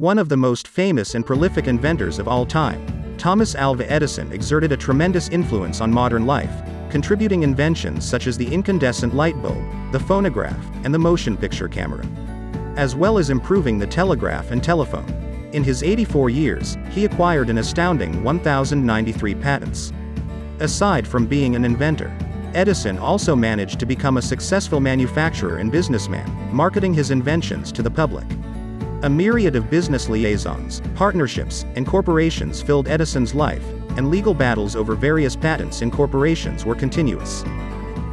One of the most famous and prolific inventors of all time, Thomas Alva Edison exerted a tremendous influence on modern life, contributing inventions such as the incandescent light bulb, the phonograph, and the motion picture camera, as well as improving the telegraph and telephone. In his 84 years, he acquired an astounding 1,093 patents. Aside from being an inventor, Edison also managed to become a successful manufacturer and businessman, marketing his inventions to the public. A myriad of business liaisons, partnerships, and corporations filled Edison's life, and legal battles over various patents and corporations were continuous.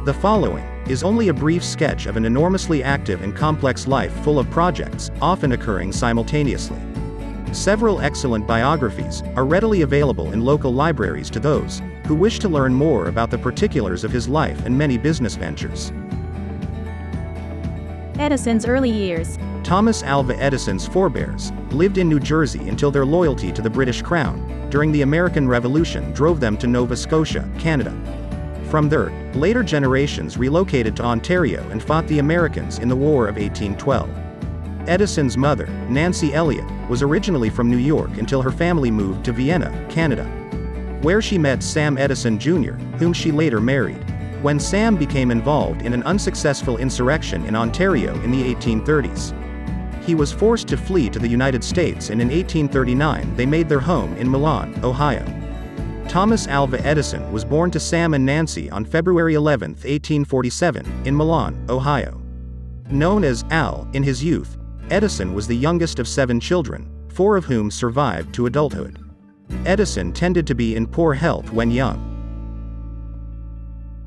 The following is only a brief sketch of an enormously active and complex life full of projects, often occurring simultaneously. Several excellent biographies are readily available in local libraries to those who wish to learn more about the particulars of his life and many business ventures. Edison's early years. Thomas Alva Edison's forebears lived in New Jersey until their loyalty to the British Crown during the American Revolution drove them to Nova Scotia, Canada. From there, later generations relocated to Ontario and fought the Americans in the War of 1812. Edison's mother, Nancy Elliott, was originally from New York until her family moved to Vienna, Canada, where she met Sam Edison Jr., whom she later married. When Sam became involved in an unsuccessful insurrection in Ontario in the 1830s, he was forced to flee to the United States, and in 1839 they made their home in Milan, Ohio. Thomas Alva Edison was born to Sam and Nancy on February 11, 1847, in Milan, Ohio. Known as Al in his youth, Edison was the youngest of 7 children, 4 of whom survived to adulthood. Edison tended to be in poor health when young.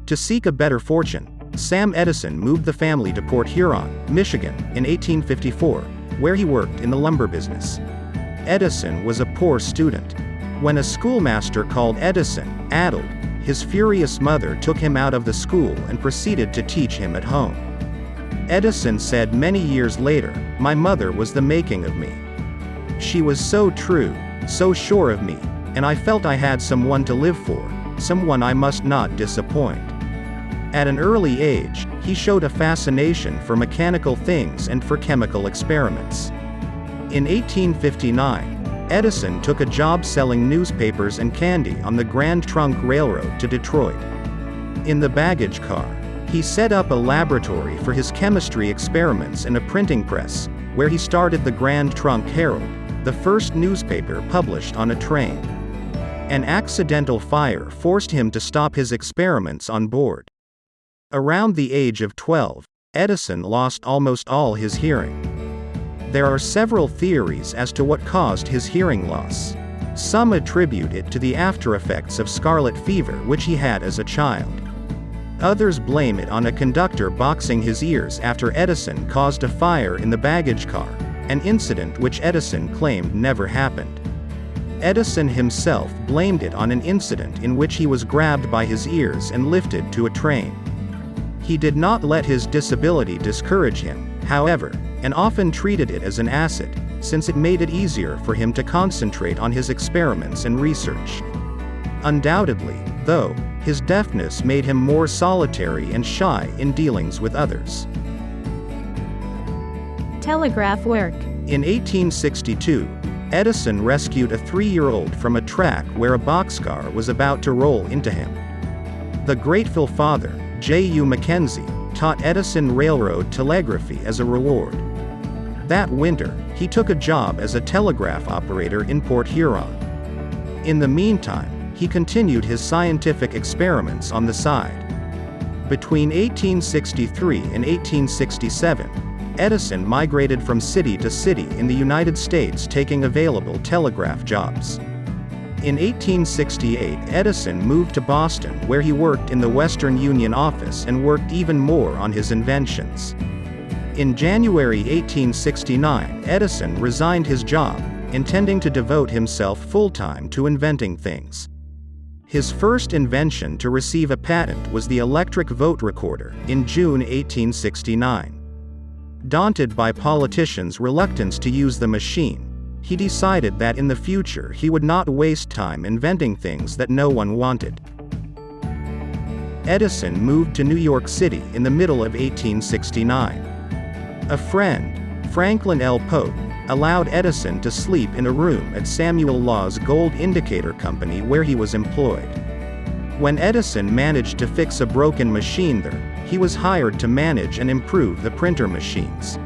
To seek a better fortune, Sam Edison moved the family to Port Huron, Michigan, in 1854, where he worked in the lumber business. Edison was a poor student. When a schoolmaster called Edison addled, his furious mother took him out of the school and proceeded to teach him at home. Edison said many years later, "My mother was the making of me. She was so true, so sure of me, and I felt I had someone to live for, someone I must not disappoint." At an early age, he showed a fascination for mechanical things and for chemical experiments. In 1859, Edison took a job selling newspapers and candy on the Grand Trunk Railroad to Detroit. In the baggage car, he set up a laboratory for his chemistry experiments and a printing press, where he started the Grand Trunk Herald, the first newspaper published on a train. An accidental fire forced him to stop his experiments on board. Around the age of 12, Edison lost almost all his hearing. There are several theories as to what caused his hearing loss. Some attribute it to the aftereffects of scarlet fever which he had as a child. Others blame it on a conductor boxing his ears after Edison caused a fire in the baggage car, an incident which Edison claimed never happened. Edison himself blamed it on an incident in which he was grabbed by his ears and lifted to a train. He did not let his disability discourage him, however, and often treated it as an asset, since it made it easier for him to concentrate on his experiments and research. Undoubtedly, though, his deafness made him more solitary and shy in dealings with others. Telegraph work. In 1862, Edison rescued a 3-year-old from a track where a boxcar was about to roll into him. The grateful father, J.U. Mackenzie, taught Edison railroad telegraphy as a reward. That winter, he took a job as a telegraph operator in Port Huron. In the meantime, he continued his scientific experiments on the side. Between 1863 and 1867, Edison migrated from city to city in the United States taking available telegraph jobs. In 1868, Edison moved to Boston, where he worked in the Western Union office and worked even more on his inventions. In January 1869, Edison resigned his job, intending to devote himself full-time to inventing things. His first invention to receive a patent was the electric vote recorder, in June 1869. Daunted by politicians' reluctance to use the machine, he decided that in the future he would not waste time inventing things that no one wanted. Edison moved to New York City in the middle of 1869. A friend, Franklin L. Pope, allowed Edison to sleep in a room at Samuel Law's Gold Indicator Company where he was employed. When Edison managed to fix a broken machine there, he was hired to manage and improve the printer machines.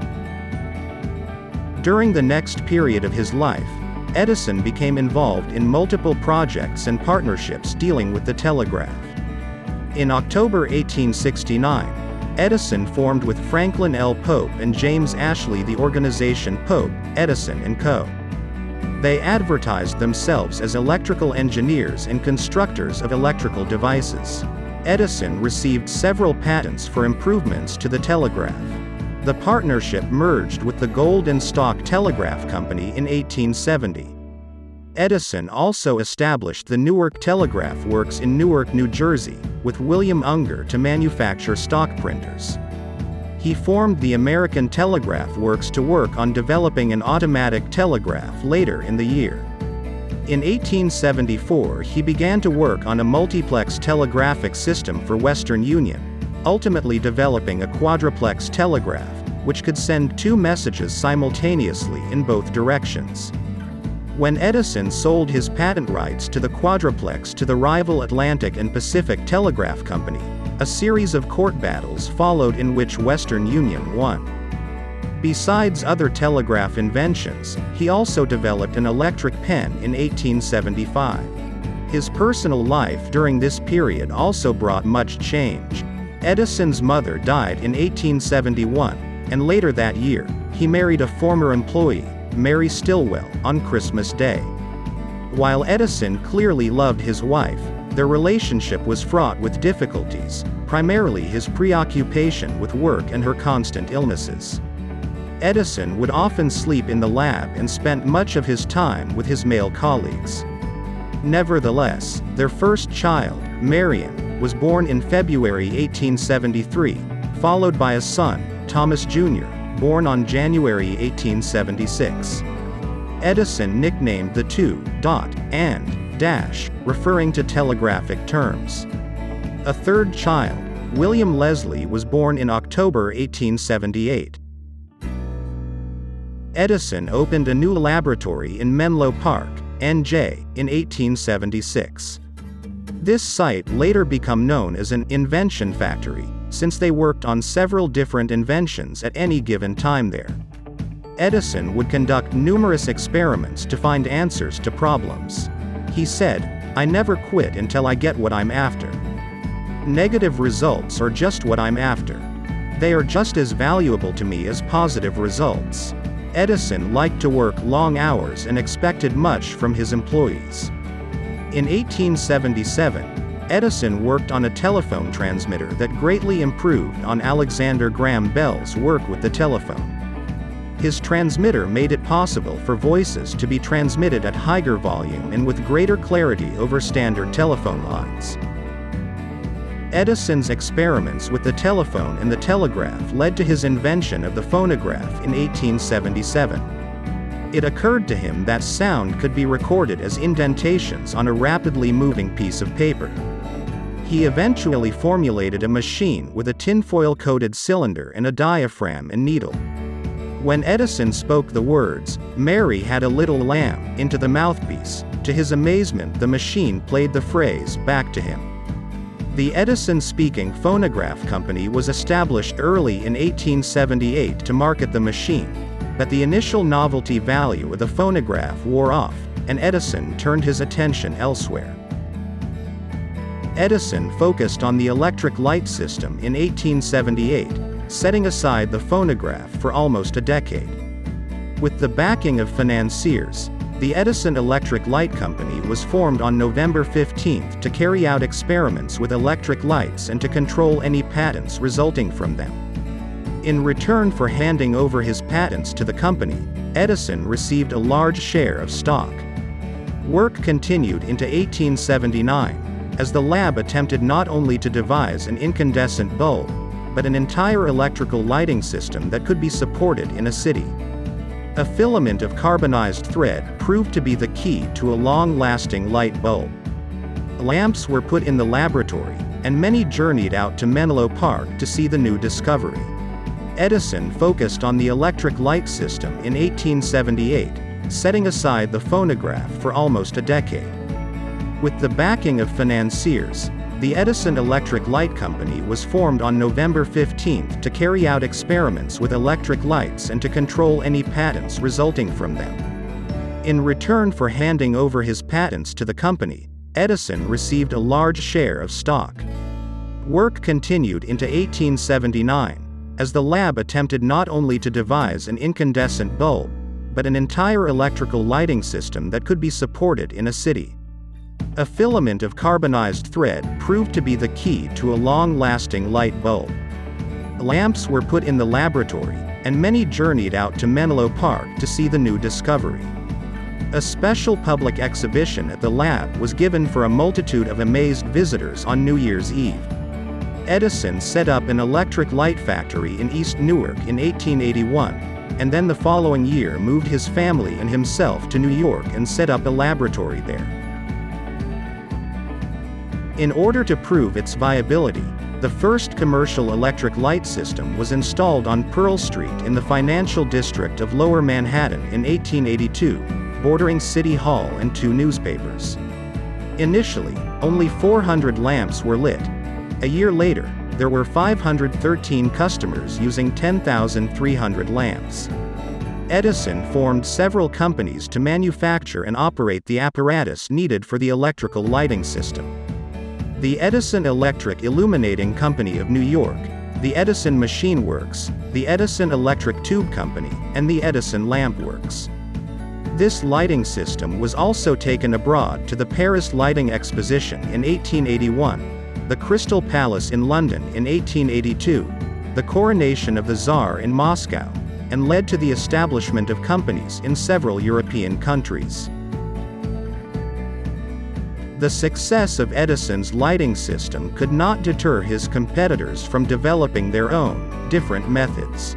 During the next period of his life, Edison became involved in multiple projects and partnerships dealing with the telegraph. In October 1869, Edison formed with Franklin L. Pope and James Ashley the organization Pope, Edison & Co. They advertised themselves as electrical engineers and constructors of electrical devices. Edison received several patents for improvements to the telegraph. The partnership merged with the Gold and Stock Telegraph Company in 1870. Edison also established the Newark Telegraph Works in Newark, New Jersey, with William Unger to manufacture stock printers. He formed the American Telegraph Works to work on developing an automatic telegraph later in the year. In 1874 he began to work on a multiplex telegraphic system for Western Union, ultimately developing a quadruplex telegraph, which could send two messages simultaneously in both directions. When Edison sold his patent rights to the quadruplex to the rival Atlantic and Pacific Telegraph Company, a series of court battles followed in which Western Union won. Besides other telegraph inventions, he also developed an electric pen in 1875. His personal life during this period also brought much change. Edison's mother died in 1871, and later that year, he married a former employee, Mary Stilwell, on Christmas Day. While Edison clearly loved his wife, their relationship was fraught with difficulties, primarily his preoccupation with work and her constant illnesses. Edison would often sleep in the lab and spent much of his time with his male colleagues. Nevertheless, their first child, Marion, was born in February 1873, followed by a son, Thomas Jr., born on January 1876. Edison nicknamed the two dot and dash, referring to telegraphic terms. A third child, William Leslie, was born in October 1878. Edison opened a new laboratory in Menlo Park, NJ, in 1876. This site later became known as an invention factory, since they worked on several different inventions at any given time there. Edison would conduct numerous experiments to find answers to problems. He said, "I never quit until I get what I'm after. Negative results are just what I'm after. They are just as valuable to me as positive results." Edison liked to work long hours and expected much from his employees. In 1877, Edison worked on a telephone transmitter that greatly improved on Alexander Graham Bell's work with the telephone. His transmitter made it possible for voices to be transmitted at higher volume and with greater clarity over standard telephone lines. Edison's experiments with the telephone and the telegraph led to his invention of the phonograph in 1877. It occurred to him that sound could be recorded as indentations on a rapidly moving piece of paper. He eventually formulated a machine with a tinfoil-coated cylinder and a diaphragm and needle. When Edison spoke the words, "Mary had a little lamb," into the mouthpiece, to his amazement the machine played the phrase back to him. The Edison-speaking phonograph company was established early in 1878 to market the machine, but the initial novelty value of the phonograph wore off, and Edison turned his attention elsewhere. Edison focused on the electric light system in 1878, setting aside the phonograph for almost a decade. With the backing of financiers, the Edison Electric Light Company was formed on November 15 to carry out experiments with electric lights and to control any patents resulting from them. In return for handing over his patents to the company, Edison received a large share of stock. Work continued into 1879, as the lab attempted not only to devise an incandescent bulb, but an entire electrical lighting system that could be supported in a city. A filament of carbonized thread proved to be the key to a long-lasting light bulb. Lamps were put in the laboratory, and many journeyed out to Menlo Park to see the new discovery. Edison focused on the electric light system in 1878, setting aside the phonograph for almost a decade. With the backing of financiers, the Edison Electric Light Company was formed on November 15 to carry out experiments with electric lights and to control any patents resulting from them. In return for handing over his patents to the company, Edison received a large share of stock. Work continued into 1879, as the lab attempted not only to devise an incandescent bulb, but an entire electrical lighting system that could be supported in a city. A filament of carbonized thread proved to be the key to a long-lasting light bulb. Lamps were put in the laboratory, and many journeyed out to Menlo Park to see the new discovery. A special public exhibition at the lab was given for a multitude of amazed visitors on New Year's Eve. Edison set up an electric light factory in East Newark in 1881, and then the following year moved his family and himself to New York and set up a laboratory there. In order to prove its viability, the first commercial electric light system was installed on Pearl Street in the financial district of Lower Manhattan in 1882, bordering City Hall and 2 newspapers. Initially, only 400 lamps were lit. A year later, there were 513 customers using 10,300 lamps. Edison formed several companies to manufacture and operate the apparatus needed for the electrical lighting system. The Edison Electric Illuminating Company of New York, the Edison Machine Works, the Edison Electric Tube Company, and the Edison Lamp Works. This lighting system was also taken abroad to the Paris Lighting Exposition in 1881, the Crystal Palace in London in 1882, the coronation of the Tsar in Moscow, and led to the establishment of companies in several European countries. The success of Edison's lighting system could not deter his competitors from developing their own, different methods.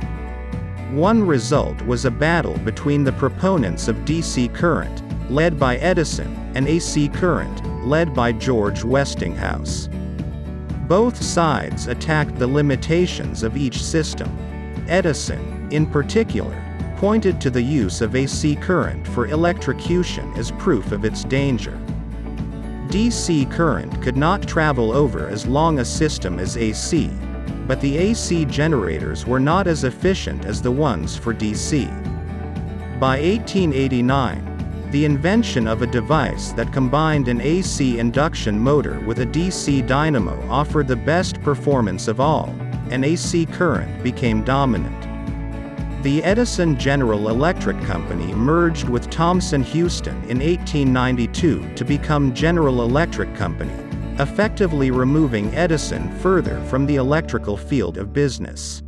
One result was a battle between the proponents of DC current, led by Edison, and AC current, led by George Westinghouse. Both sides attacked the limitations of each system. Edison, in particular, pointed to the use of AC current for electrocution as proof of its danger. DC current could not travel over as long a system as AC, but the AC generators were not as efficient as the ones for DC. By 1889, the invention of a device that combined an AC induction motor with a DC dynamo offered the best performance of all, and AC current became dominant. The Edison General Electric Company merged with Thomson Houston in 1892 to become General Electric Company, effectively removing Edison further from the electrical field of business.